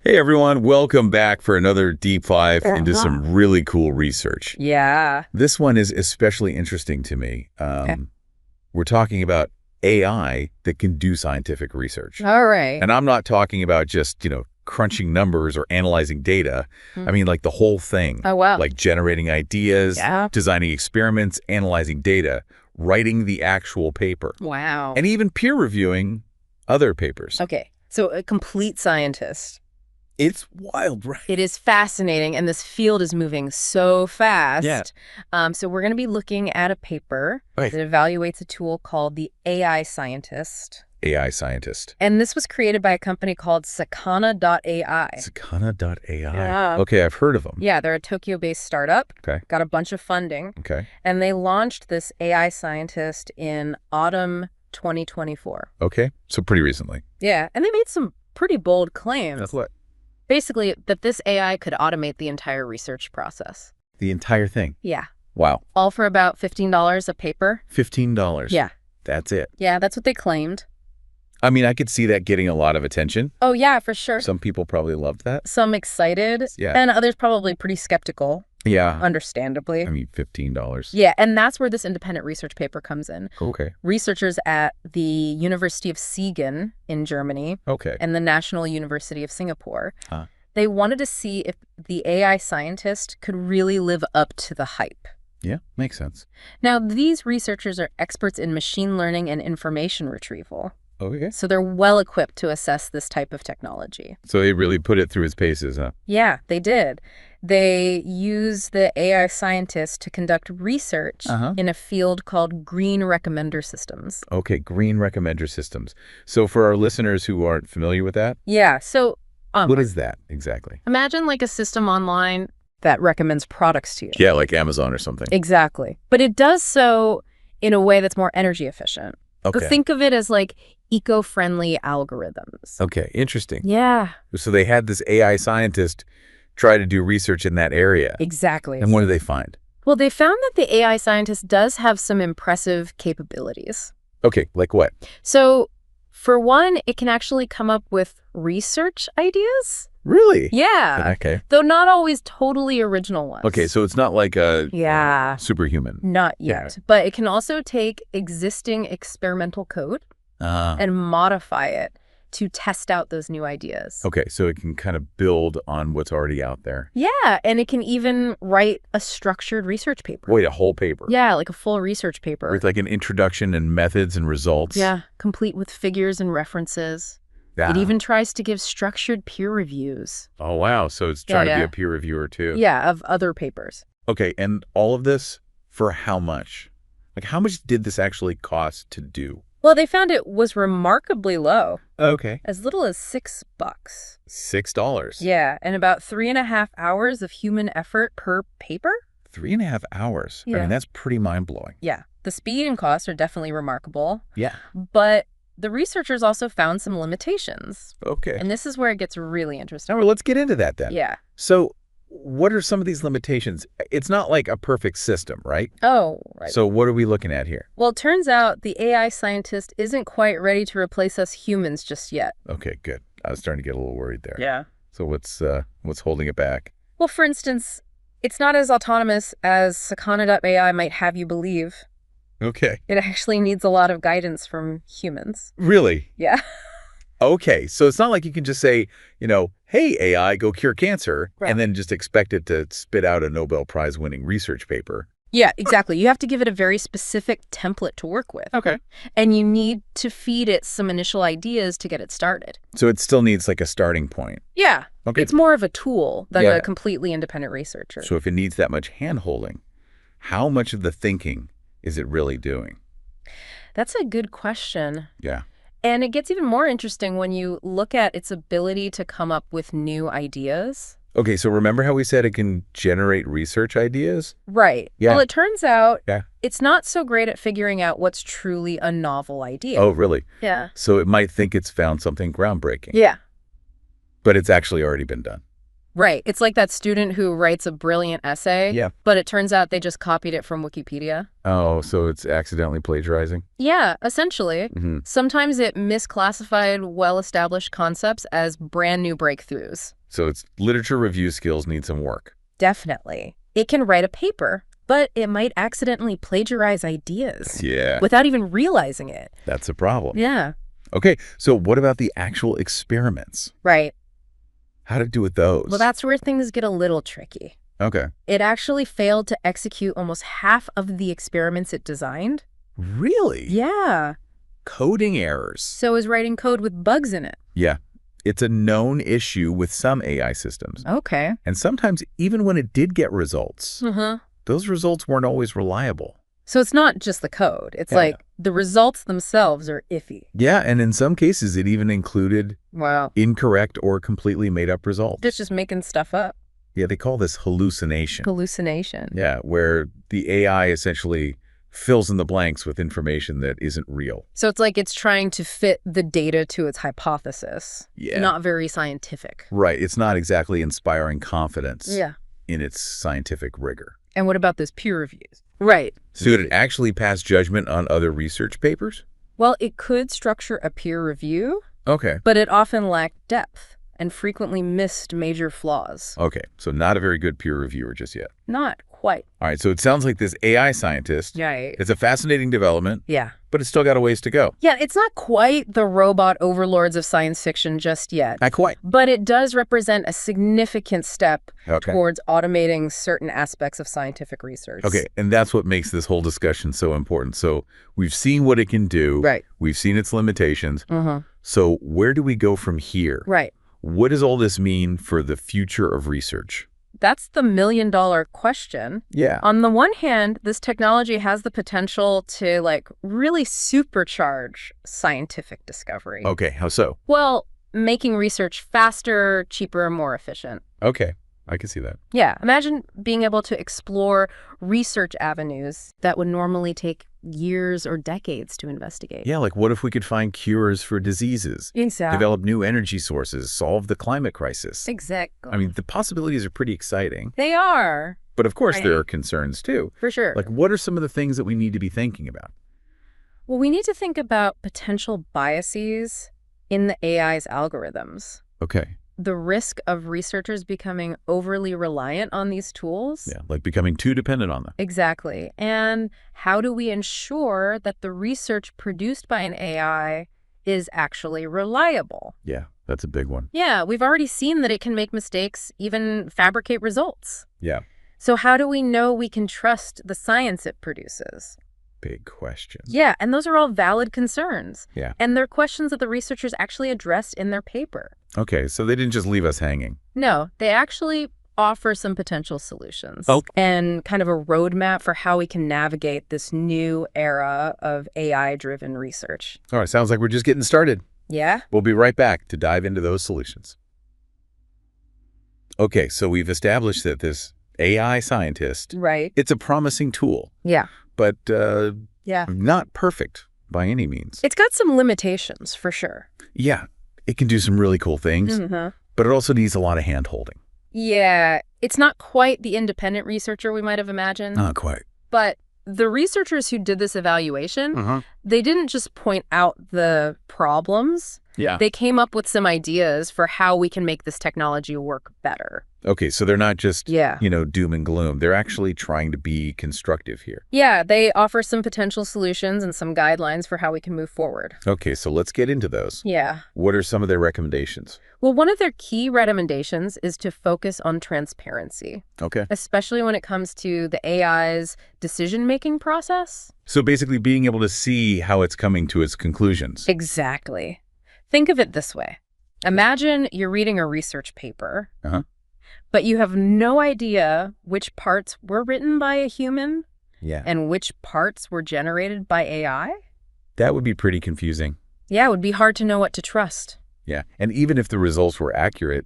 Hey everyone, welcome back for another deep dive into some really cool research. Yeah. This one is especially interesting to me. We're talking about AI that can do scientific research. All right. And I'm not talking about just, crunching numbers or analyzing data. I mean, like the whole thing. Oh, wow. Like generating ideas, designing experiments, analyzing data, writing the actual paper. Wow. And even peer reviewing other papers. Okay. So a complete scientist. It's wild, right? It is fascinating, and this field is moving so fast. Yeah. So we're going to be looking at a paper Right. that evaluates a tool called the AI Scientist. AI scientist. And this was created by a company called Sakana.ai. Sakana.ai. Yeah. Okay, I've heard of them. Yeah, they're a Tokyo-based startup. Okay. Got a bunch of funding. Okay. And they launched this AI Scientist in autumn 2024. Okay, so pretty recently. Yeah, and they made some pretty bold claims. That's what? Basically, that this AI could automate the entire research process. The entire thing. Yeah. Wow. All for about $15 a paper. $15. Yeah. That's it. Yeah, that's what they claimed. I mean, I could see that getting a lot of attention. Oh, yeah, for sure. Some people probably loved that. Some excited. Yeah. And others probably pretty skeptical. Yeah. Understandably. I mean, $15. Yeah, and that's where this independent research paper comes in. Okay. Researchers at the University of Siegen in Germany and the National University of Singapore, they wanted to see if the AI scientist could really live up to the hype. Yeah, makes sense. Now, these researchers are experts in machine learning and information retrieval. Okay. So they're well equipped to assess this type of technology. So they really put it through its paces, huh? Yeah, they did. They use the AI scientist to conduct research in a field called green recommender systems. Okay, green recommender systems. So for our listeners who aren't familiar with that? Yeah, so what is that exactly? Imagine like a system online that recommends products to you. Yeah, like Amazon or something. Exactly. But it does so in a way that's more energy efficient. Okay. So think of it as like eco-friendly algorithms. Okay, interesting. Yeah. So they had this AI scientist try to do research in that area. Exactly. And what did they find? Well, they found that the AI scientist does have some impressive capabilities. Okay, like what? So, for one, it can actually come up with research ideas. Really? Yeah. Okay. Though not always totally original ones. Okay, so it's not like a superhuman. Not yet. But it can also take existing experimental code and modify it to test out those new ideas. Okay, so it can kind of build on what's already out there. Yeah, and it can even write a structured research paper. Wait, a whole paper? Yeah, like a full research paper. With like an introduction and methods and results? Yeah, complete with figures and references. Yeah. It even tries to give structured peer reviews. Oh, wow. So it's trying to be a peer reviewer too. Yeah, of other papers. Okay, and all of this for how much? Like how much did this actually cost to do? Well, they found it was remarkably low. Okay. As little as $6. $6? Yeah, and about 3.5 hours of human effort per paper. 3.5 hours? Yeah. I mean, that's pretty mind-blowing. Yeah, the speed and cost are definitely remarkable. Yeah. But the researchers also found some limitations. Okay. And this is where it gets really interesting. All right, let's get into that then. Yeah. So what are some of these limitations? It's not like a perfect system, right? Oh, right. So what are we looking at here? Well, it turns out the AI scientist isn't quite ready to replace us humans just yet. Okay, good. I was starting to get a little worried there. Yeah. So what's holding it back? Well, for instance, it's not as autonomous as Sakana.ai might have you believe. Okay. It actually needs a lot of guidance from humans. Really? Yeah. Okay, so it's not like you can just say, hey, AI, go cure cancer, and then just expect it to spit out a Nobel Prize winning research paper. Yeah, exactly. You have to give it a very specific template to work with. Okay. And you need to feed it some initial ideas to get it started. So it still needs like a starting point. Yeah. Okay. It's more of a tool than a completely independent researcher. So if it needs that much hand-holding, how much of the thinking is it really doing? That's a good question. Yeah. And it gets even more interesting when you look at its ability to come up with new ideas. Okay, so remember how we said it can generate research ideas? Right. Yeah. Well, it turns out it's not so great at figuring out what's truly a novel idea. Oh, really? Yeah. So it might think it's found something groundbreaking. Yeah. But it's actually already been done. Right. It's like that student who writes a brilliant essay, but it turns out they just copied it from Wikipedia. Oh, so it's accidentally plagiarizing? Yeah, essentially. Sometimes it misclassified well-established concepts as brand new breakthroughs. So its literature review skills need some work. Definitely. It can write a paper, but it might accidentally plagiarize ideas. Without even realizing it. That's a problem. Yeah. Okay, so what about the actual experiments? Right. How to do with those? Well, that's where things get a little tricky. Okay. It actually failed to execute almost half of the experiments it designed. Really? Yeah. Coding errors. So is writing code with bugs in it. Yeah. It's a known issue with some AI systems. Okay. And sometimes even when it did get results, those results weren't always reliable. So it's not just the code. It's like the results themselves are iffy. Yeah, and in some cases it even included incorrect or completely made-up results. It's just making stuff up. Yeah, they call this hallucination. Hallucination. Yeah, where the AI essentially fills in the blanks with information that isn't real. So it's like it's trying to fit the data to its hypothesis. Yeah. Not very scientific. Right. It's not exactly inspiring confidence in its scientific rigor. And what about those peer reviews? Right. So did it actually pass judgment on other research papers? Well, it could structure a peer review. Okay. But it often lacked depth and frequently missed major flaws. Okay. So not a very good peer reviewer just yet. Not quite. All right. So it sounds like this AI scientist. Right. It's a fascinating development. Yeah. But it's still got a ways to go. Yeah, it's not quite the robot overlords of science fiction just yet. Not quite. But it does represent a significant step towards automating certain aspects of scientific research. Okay, and that's what makes this whole discussion so important. So we've seen what it can do. Right. We've seen its limitations. So where do we go from here? Right. What does all this mean for the future of research? That's the million-dollar question. Yeah. On the one hand, this technology has the potential to, like, really supercharge scientific discovery. Okay, how so? Well, making research faster, cheaper, more efficient. Okay, I can see that. Yeah, imagine being able to explore research avenues that would normally take years or decades to investigate. Yeah, like what if we could find cures for diseases? Exactly. Develop new energy sources, solve the climate crisis. Exactly. I mean, the possibilities are pretty exciting. They are. But of course there are concerns too. For sure. Like what are some of the things that we need to be thinking about? Well, we need to think about potential biases in the AI's algorithms. Okay. The risk of researchers becoming overly reliant on these tools. Yeah, like becoming too dependent on them. Exactly. And how do we ensure that the research produced by an AI is actually reliable? Yeah, that's a big one. Yeah, we've already seen that it can make mistakes, even fabricate results. Yeah. So how do we know we can trust the science it produces? Big question. Yeah, and those are all valid concerns. Yeah. And they're questions that the researchers actually addressed in their paper. Okay, so they didn't just leave us hanging. No, they actually offer some potential solutions. Oh. And kind of a roadmap for how we can navigate this new era of AI-driven research. All right, sounds like we're just getting started. Yeah? We'll be right back to dive into those solutions. Okay, so we've established that this AI scientist, it's a promising tool. Yeah. But not perfect by any means. It's got some limitations, for sure. Yeah, it can do some really cool things, but it also needs a lot of hand-holding. Yeah, it's not quite the independent researcher we might have imagined. Not quite. But the researchers who did this evaluation, they didn't just point out the problems. Yeah. They came up with some ideas for how we can make this technology work better. Okay, so they're not just, doom and gloom. They're actually trying to be constructive here. Yeah, they offer some potential solutions and some guidelines for how we can move forward. Okay, so let's get into those. Yeah. What are some of their recommendations? Well, one of their key recommendations is to focus on transparency. Okay. Especially when it comes to the AI's decision-making process. So basically being able to see how it's coming to its conclusions. Exactly. Think of it this way. Imagine you're reading a research paper, but you have no idea which parts were written by a human and which parts were generated by AI. That would be pretty confusing. Yeah, it would be hard to know what to trust. Yeah, and even if the results were accurate,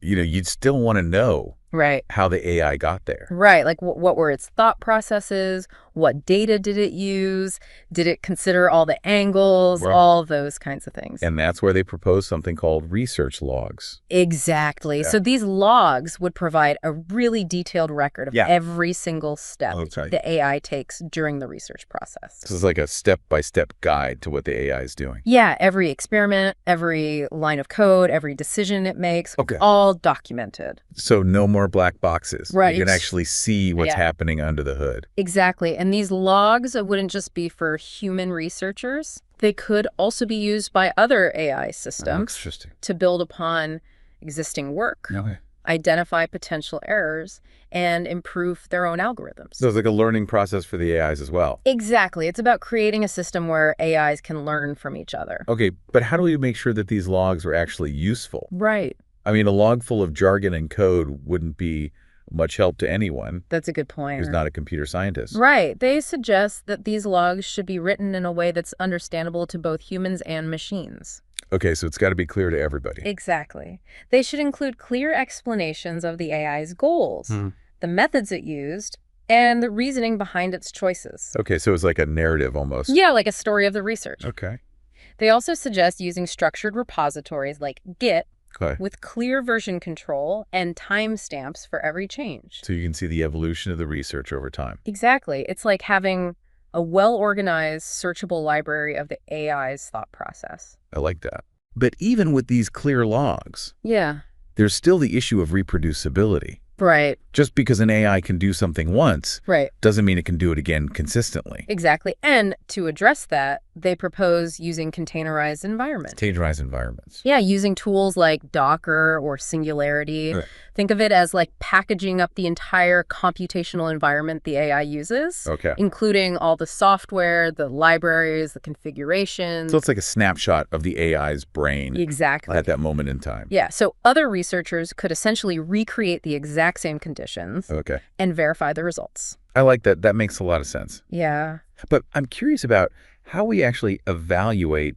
you'd still want to know Right. how the AI got there. Right. Like what were its thought processes? What data did it use? Did it consider all the angles? Right. All those kinds of things. And that's where they proposed something called research logs. Exactly. Yeah. So these logs would provide a really detailed record of every single step the AI takes during the research process. This is like a step-by-step guide to what the AI is doing. Yeah, every experiment, every line of code, every decision it makes, all documented. So no more black boxes. Right. You can actually see what's happening under the hood. Exactly. And these logs wouldn't just be for human researchers. They could also be used by other AI systems to build upon existing work, identify potential errors, and improve their own algorithms. So it's like a learning process for the AIs as well. Exactly. It's about creating a system where AIs can learn from each other. Okay, but how do we make sure that these logs are actually useful? Right. I mean, a log full of jargon and code wouldn't be much help to anyone. That's a good point. Who's not a computer scientist. Right. They suggest that these logs should be written in a way that's understandable to both humans and machines. Okay, so it's got to be clear to everybody. Exactly. They should include clear explanations of the AI's goals, the methods it used, and the reasoning behind its choices. Okay, so it's like a narrative almost. Yeah, like a story of the research. Okay. They also suggest using structured repositories like Git with clear version control and timestamps for every change. So you can see the evolution of the research over time. Exactly. It's like having a well-organized, searchable library of the AI's thought process. I like that. But even with these clear logs, there's still the issue of reproducibility. Right. Just because an AI can do something once doesn't mean it can do it again consistently. Exactly. And to address that, they propose using containerized environments. Containerized environments. Yeah, using tools like Docker or Singularity. Right. Think of it as like packaging up the entire computational environment the AI uses, including all the software, the libraries, the configurations. So it's like a snapshot of the AI's brain at that moment in time. Yeah, so other researchers could essentially recreate the exact same conditions and verify the results. I like that. That makes a lot of sense. Yeah. But I'm curious about how we actually evaluate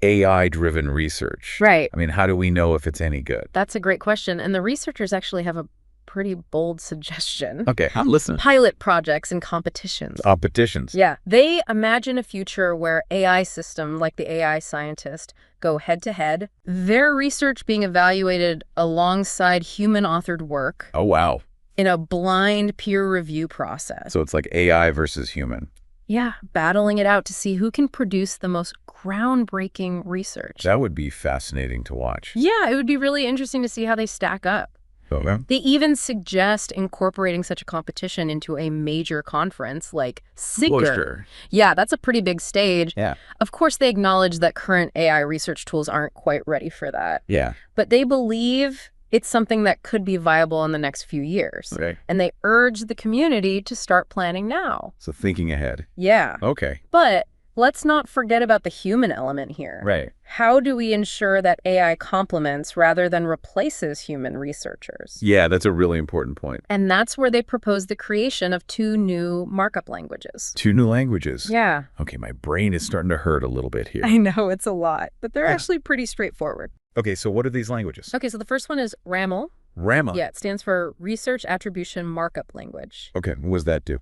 AI-driven research. Right. I mean, how do we know if it's any good? That's a great question. And the researchers actually have a pretty bold suggestion. Okay, I'm listening. Pilot projects and competitions. Competitions. Yeah. They imagine a future where AI system, like the AI scientist, go head-to-head. Their research being evaluated alongside human-authored work. Oh, wow. In a blind peer review process. So it's like AI versus human. Yeah, battling it out to see who can produce the most groundbreaking research. That would be fascinating to watch. Yeah, it would be really interesting to see how they stack up. Okay. They even suggest incorporating such a competition into a major conference like SIGGR. Yeah, that's a pretty big stage. Yeah. Of course, they acknowledge that current AI research tools aren't quite ready for that. Yeah. But they believe it's something that could be viable in the next few years. Right. And they urge the community to start planning now. So thinking ahead. Yeah. Okay. But let's not forget about the human element here. Right. How do we ensure that AI complements rather than replaces human researchers? Yeah, that's a really important point. And that's where they propose the creation of 2 new markup languages. 2 new languages? Yeah. Okay, my brain is starting to hurt a little bit here. I know, it's a lot, but they're actually pretty straightforward. Okay, so what are these languages? Okay, so the first one is RAML. RAML? Yeah, it stands for Research Attribution Markup Language. Okay, what does that do?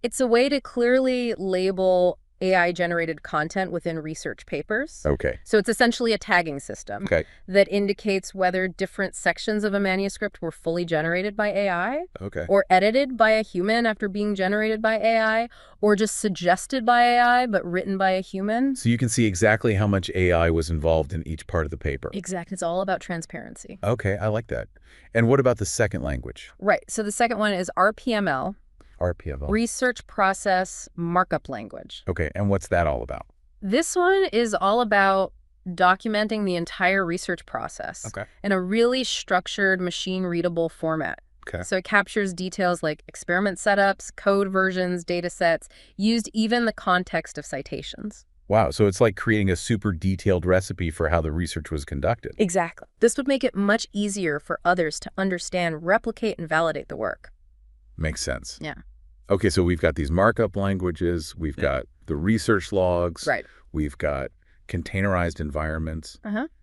It's a way to clearly label AI-generated content within research papers. Okay. So it's essentially a tagging system that indicates whether different sections of a manuscript were fully generated by AI or edited by a human after being generated by AI or just suggested by AI but written by a human. So you can see exactly how much AI was involved in each part of the paper. Exactly. It's all about transparency. Okay, I like that. And what about the second language? Right. So the second one is RPML. RPML. Research Process Markup Language. Okay, and what's that all about? This one is all about documenting the entire research process in a really structured, machine-readable format. Okay. So it captures details like experiment setups, code versions, data sets, used even the context of citations. Wow, so it's like creating a super detailed recipe for how the research was conducted. Exactly. This would make it much easier for others to understand, replicate, and validate the work. Makes sense. Yeah. Okay, so we've got these markup languages, we've got the research logs, we've got containerized environments.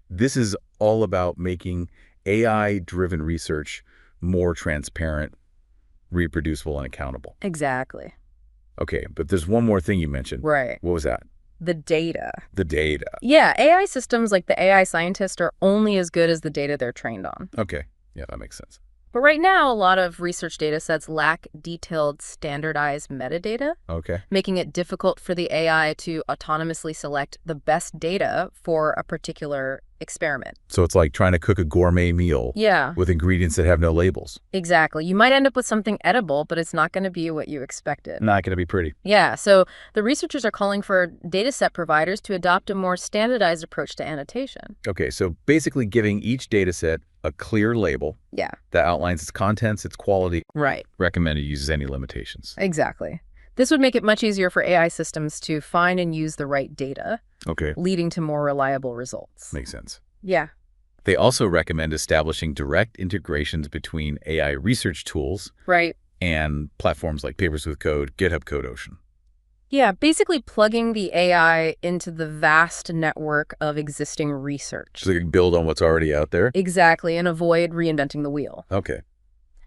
This is all about making AI-driven research more transparent, reproducible, and accountable. Exactly. Okay, but there's one more thing you mentioned. Right. What was that? The data. The data. Yeah, AI systems like the AI scientists are only as good as the data they're trained on. Okay, yeah, that makes sense. But right now, a lot of research data sets lack detailed, standardized metadata, making it difficult for the AI to autonomously select the best data for a particular experiment. So it's like trying to cook a gourmet meal with ingredients that have no labels. Exactly. You might end up with something edible, but it's not going to be what you expected. Not going to be pretty. Yeah, so the researchers are calling for dataset providers to adopt a more standardized approach to annotation. Okay, so basically giving each dataset a clear label that outlines its contents, its quality, recommended uses, any limitations. Exactly. This would make it much easier for AI systems to find and use the right data, leading to more reliable results. Makes sense. Yeah. They also recommend establishing direct integrations between AI research tools and platforms like Papers with Code, GitHub CodeOcean. Yeah, basically plugging the AI into the vast network of existing research. So they can build on what's already out there? Exactly, and avoid reinventing the wheel. Okay.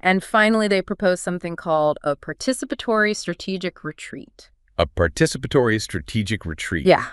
And finally, they propose something called a participatory strategic retreat. A participatory strategic retreat? Yeah.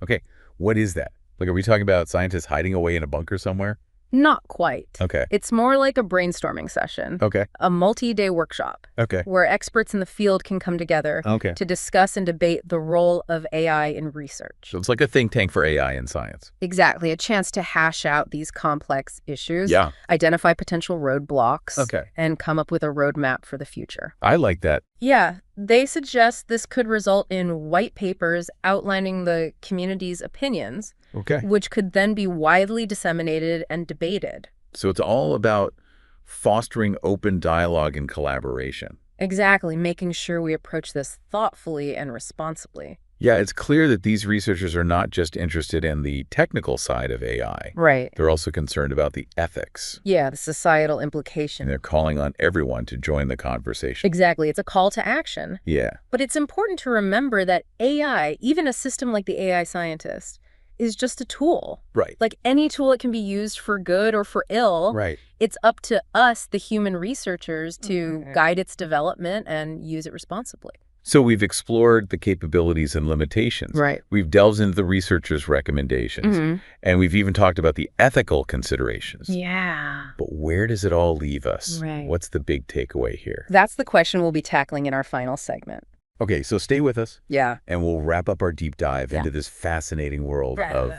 Okay, what is that? Like, are we talking about scientists hiding away in a bunker somewhere? Not quite. Okay. It's more like a brainstorming session. Okay. A multi-day workshop. Okay. Where experts in the field can come together to discuss and debate the role of AI in research. So it's like a think tank for AI in science. Exactly. A chance to hash out these complex issues, identify potential roadblocks, and come up with a roadmap for the future. I like that. Yeah. They suggest this could result in white papers outlining the community's opinions, which could then be widely disseminated and debated. So it's all about fostering open dialogue and collaboration. Exactly, making sure we approach this thoughtfully and responsibly. Yeah, it's clear that these researchers are not just interested in the technical side of AI. Right. They're also concerned about the ethics. Yeah, the societal implication. And they're calling on everyone to join the conversation. Exactly. It's a call to action. Yeah. But it's important to remember that AI, even a system like the AI scientist, is just a tool. Right. Like any tool, it can be used for good or for ill. Right. It's up to us, the human researchers, to guide its development and use it responsibly. So we've explored the capabilities and limitations. Right. We've delved into the researchers' recommendations. And we've even talked about the ethical considerations. Yeah. But where does it all leave us? Right. What's the big takeaway here? That's the question we'll be tackling in our final segment. Okay, so stay with us. Yeah. And we'll wrap up our deep dive into this fascinating world of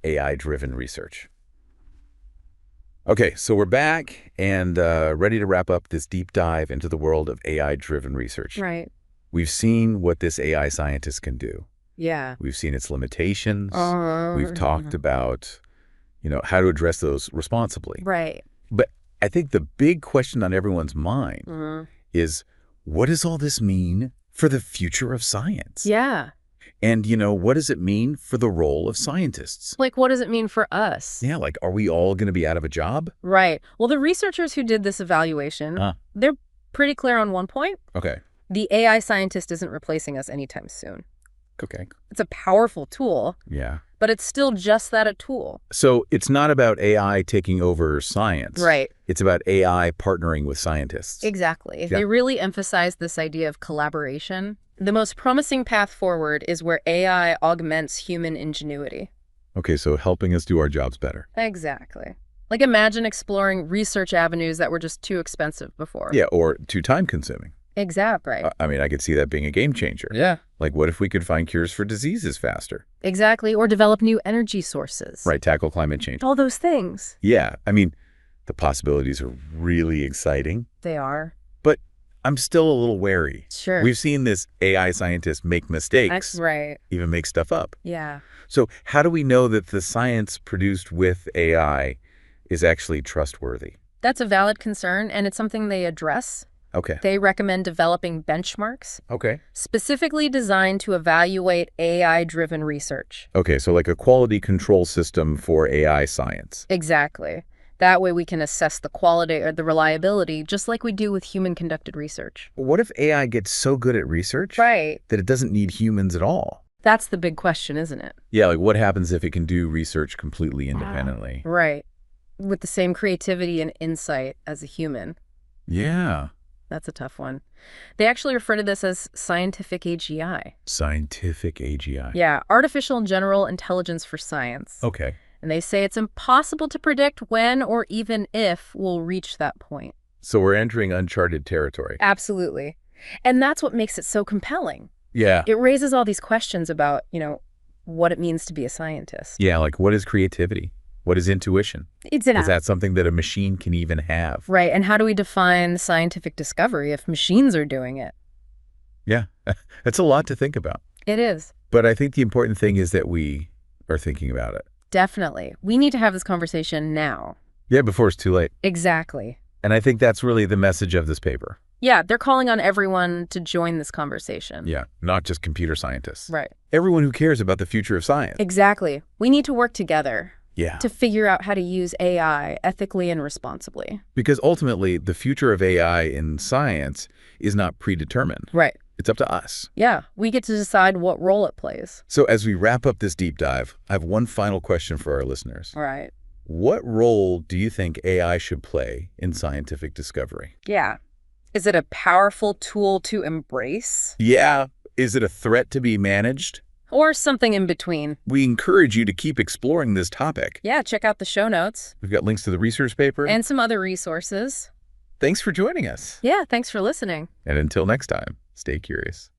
AI-driven research. Okay, so we're back and ready to wrap up this deep dive into the world of AI-driven research. Right. We've seen what this AI scientist can do. Yeah. We've seen its limitations. We've talked about, how to address those responsibly. Right. But I think the big question on everyone's mind is, what does all this mean for the future of science? Yeah. And, what does it mean for the role of scientists? Like, what does it mean for us? Yeah, like, are we all going to be out of a job? Right. Well, the researchers who did this evaluation, they're pretty clear on one point. Okay. The AI scientist isn't replacing us anytime soon. Okay. It's a powerful tool. Yeah. But it's still just that, a tool. So it's not about AI taking over science. Right. It's about AI partnering with scientists. Exactly. Yeah. They really emphasize this idea of collaboration. The most promising path forward is where AI augments human ingenuity. Okay, so helping us do our jobs better. Exactly. Like, imagine exploring research avenues that were just too expensive before. Yeah, or too time-consuming. Exactly. I mean, I could see that being a game changer. Yeah. Like, what if we could find cures for diseases faster? Exactly. Or develop new energy sources. Right, tackle climate change. All those things. Yeah, I mean, the possibilities are really exciting. They are. But I'm still a little wary. Sure. We've seen this AI scientist make mistakes. That's right. Even make stuff up. Yeah. So how do we know that the science produced with AI is actually trustworthy? That's a valid concern, and it's something they address. Okay. They recommend developing benchmarks. Okay. Specifically designed to evaluate AI-driven research. Okay, so like a quality control system for AI science. Exactly. That way we can assess the quality or the reliability just like we do with human-conducted research. What if AI gets so good at research that it doesn't need humans at all? That's the big question, isn't it? Yeah, like what happens if it can do research completely independently? Right. with the same creativity and insight as a human. Yeah. That's a tough one. They actually refer to this as scientific AGI. Scientific AGI. Yeah, artificial general intelligence for science. Okay. And they say it's impossible to predict when or even if we'll reach that point. So we're entering uncharted territory. Absolutely. And that's what makes it so compelling. Yeah. It raises all these questions about, what it means to be a scientist. Yeah, like what is creativity? What is intuition? Is that something that a machine can even have? Right, and how do we define scientific discovery if machines are doing it? Yeah, that's a lot to think about. It is. But I think the important thing is that we are thinking about it. Definitely. We need to have this conversation now. Yeah, before it's too late. Exactly. And I think that's really the message of this paper. Yeah, they're calling on everyone to join this conversation. Yeah, not just computer scientists. Right. Everyone who cares about the future of science. Exactly. We need to work together. Yeah. To figure out how to use AI ethically and responsibly. Because ultimately, the future of AI in science is not predetermined. Right. It's up to us. Yeah, we get to decide what role it plays. So as we wrap up this deep dive, I have one final question for our listeners. All right. What role do you think AI should play in scientific discovery? Yeah. Is it a powerful tool to embrace? Yeah. Is it a threat to be managed? Or something in between. We encourage you to keep exploring this topic. Yeah, check out the show notes. We've got links to the research paper. And some other resources. Thanks for joining us. Yeah, thanks for listening. And until next time, stay curious.